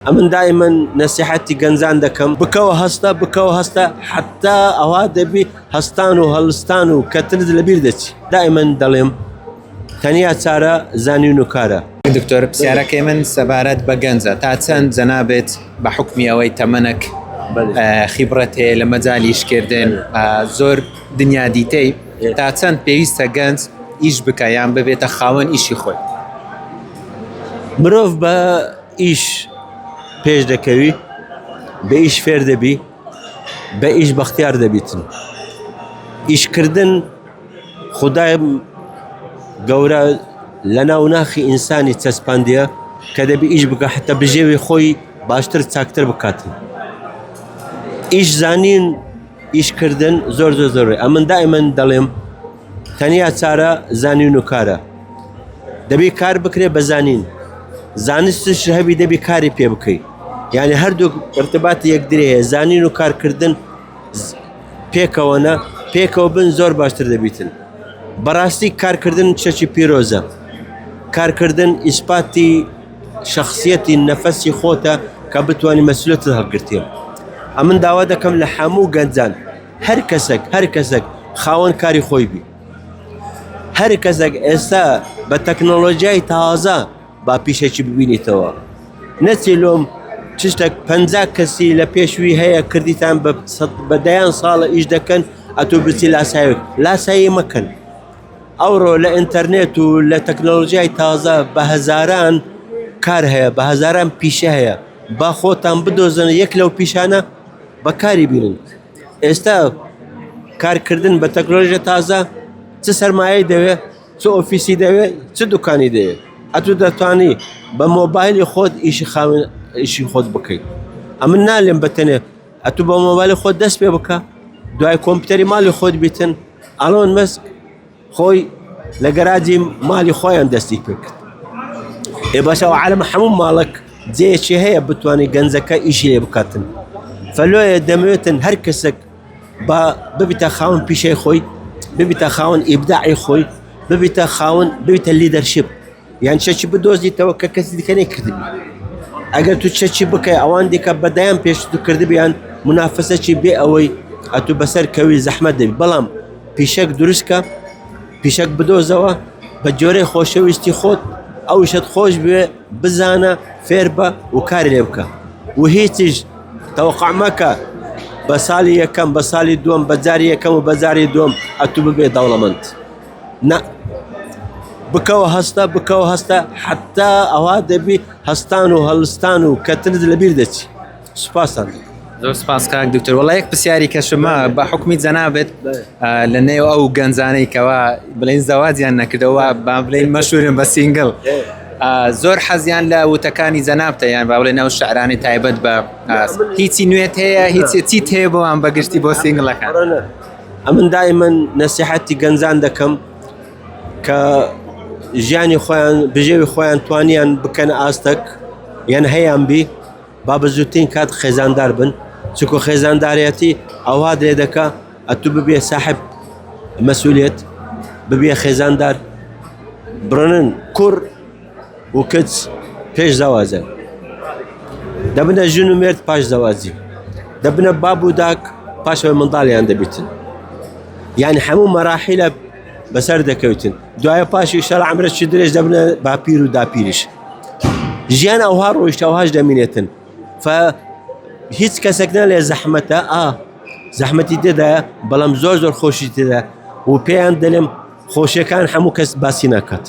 من دائما نصيحتي جنزان دكم بكوا هستا حتى أوادبي هستانو هلستانو كترز لبيردتي دائما دلهم تانية سارة زانينو كارا دكتور بسيارة كيمن سبارت بجنزة تاتسن زنابت بحكمي أوي تمنك خبرته لما زاليش كردن زور دنيا ديتي تاتسن بيست جنز إيش بكيان ببيت خاون إيش يخوي مروف با إيش پیش دکوی به ایش فێر دەبی بە ئیش بەختیار دەبیتن ئیش کردن خودای گەورە لە ناوناخی ئینسانی چەسپاندیە کە دەبی ئیش بکە حتە بژێوی خۆی باشتر چاکتر بکاتن ئیش زانین ئیش کردن زۆر زۆرە ئەمن دائما دەڵێم تەنیا چارە زانین و کارە دەبی کار بکرێ بە زانین زانستش هەبی دەبی کاری پێ بکەی يعني هردوك ارتباط يقدريه زانين وكار كردن بيكو بن زور باشتر دبيتن براستي كار كردن تشي بيروزا كار كردن إثباتي شخصيتي نفسي خوتا كابتواني مسؤولية هالقرتين أمن داوادا كم لحامو قنزان هر كسك خاون كاري خويبي هر كسك استا بتكنولوجيا تازة با بيشي ببيني توا نتيلوم تشتك 50 كسي لبيشوي هي كرديتان بديان صالة إيش دكن أتوبسي لا ساي مكان أورو لإنترنت ولتكنولوجيا تازة بهزاران كار هي بهزاران بيشة هي باخوتان بدوزن يكلو بيشانا بكاري بيرن استا كار كردن بتكنولوجيا تازة تسرمایه دوه تو اوفیسی دوه تو دکانی دوه اتو دتوانی بموبایل خود ایشی خود بکی امن نالم بتنه اتو بموبایل خود دست پی بکا دوای کامپیوتری مالی خود بیتن الان مسک خوی لگراجی مالی خویان دستی پکت ای باشه و عالم حموم مالک زي شي هي بتواني جنزكا إيشي بكاتن فلو يدميتن هر كسك ببيتا خاون بيشي خوي ببيتا خاون إبداعي خوي ببيتا خاون ببيتا ليدرشيب يعني شي بدوزي توكا كسي كان يكتب اگر تو شي بكاي اوان ديك بدايان بيش تكرد بيان منافسه شي بي اوي اتو بسر كوي زحمه دي بلام بيشك درسكا بيشك بدوزوا بجوري خوشويستي خود او شد خوش بزانه فيربا وكاري لبكا وهيتج توقع مكا بسالي يكم بسالي دوم بزاري يكم وبزاري دوم اتو ببي دولمنت نا بكوا هستا حتى اوادبي هستانو هلستانو كتنز لبيردتي سباسان زور سپاس کاک دکتور والله یک بسیاری کشما با حکمی زنابت لنیو او گنزانی کوا بلین زواجیان نکردوا با بلین مشهورن بسینگل زور حزیان لا وتکانی زنابته يعني بقولين او شعراني تایبت با هیچی نویت هي هیچی تیت هي بو ام بگشتی بو سینگل کن امن دائما نصيحتي گنزان دكم ك جاني خوان بجيبي خوان توانيان بكن استك يعني هيام بي باب زوتين كاد خزاندار بن شكو خزانداريتي او هذا يدك اتو ببي صاحب مسؤوليه ببي خزاندار برنن كور وكتس فيش زوازه دبنا جنو ميرت باش زوازي دبنا بابو داك باش من ضالي عند بيتن يعني حمو مراحل بسر دكوتن دعاء باشي شرع عمرت شدريش دبنا بابيرو دابيرش جيان او هارو يشتوهاش دمينتن ف هیچ کەسێکنا لێ زەحمەتە زەحمەتی تێدا بەڵام زۆر خوشی تێدا و پێیان دەڵێم خۆشیەکان هەموو کەس باسی ناکات